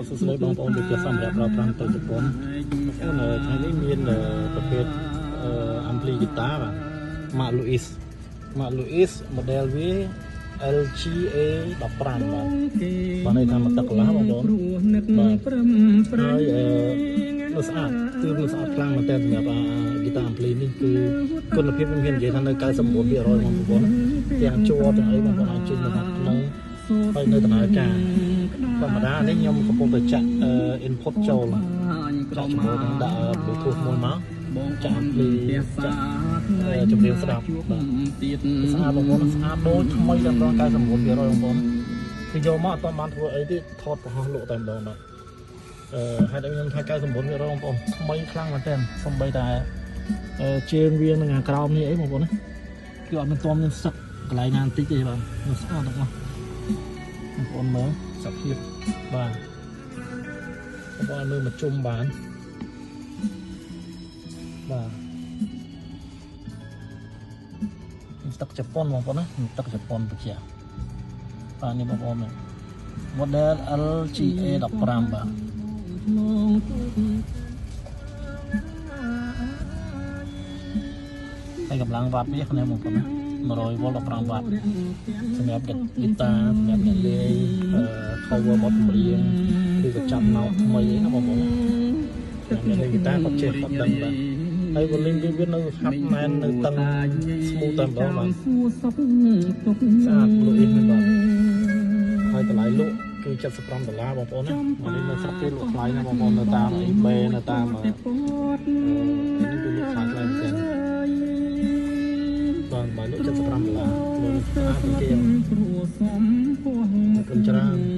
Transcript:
สุดเลยบางคนเด็กจะซ้ำแบบเราทำตัวญี่ปุ่นก็เลยใช้ได้มีประเภทอัมพลีกีตาร์มาลูอิสโมเดล V LGA 15បាទនេះថាមកទឹកកន្លះបងប្អូនបាទហើយnó sạchគឺnó sạchខ្លាំងមែនតើសម្រាប់ហ្គីតាអាំភ្លីនេះគឺគុណភាពវាមាននិយាយថានៅ99%បងប្អូនទាំងជួរទាំងអីបងប្អូនអាចជិះមកក្នុងហើយនៅដំណើរការធម្មតានេះខ្ញុំកំពុងតែចាក់ input ចូលចាក់ជាមួយនឹងដាក់ Bluetooth មួយមកចាក់អាំភ្លីចាក់ចម្រៀងស្ដាប់បាទស្អាតបងប្អូនស្អាតដូចថ្មីតែម្ដង99%បងប្អូនគឺយកមកអត់ទាន់បានធ្វើអីទេថតបង្ហោះលក់តែម្ដងបាទហើយដល់ខ្ញុំថា99%បងប្អូនថ្មីខ្លាំងមែនទែនសំបីតែជើងវានឹងខាងក្រោមនេះអីបងប្អូនណាគឺអត់មានមានសឹកកន្លែងណាបន្តិចទេបាទnóស្អាតទាំងអស់បងប្អូនមើលសភាពបាទបងប្អូនមើលមកជុំបានបាទទឹកជប៉ុនបងប្អូនណាទឹកជប៉ុនបជាបាទនេះបងប្អូន model LGA 15បាទហើយកម្លាំងវ៉ាត់វាខ្ញុំបងប្អូនណា100 វ៉ុល15 វ៉ាត់សម្រាប់ហ្គីតាសម្រាប់អ្នកលេង cover បទចម្រៀងឬក៏ចាប់ណោតថ្មីណាបងប្អូនអ្នកលេងហ្គីតាគាត់ចេះគាត់ដឹងបាទហើយ volume វានៅហាត់មែននៅតឹង smooth តែម្ដងបាទស្អាតលុយនេះបាទហើយតម្លៃលក់គឺ$75បងប្អូនណានេះនៅស្រុកគេលក់ថ្លៃណាបងប្អូននៅតាម eBay នៅតាមនេះគឺលក់ថ្លៃមែនទេបាទបើលក់$75លុយស្អាតជាងគេអរគុណច្រើន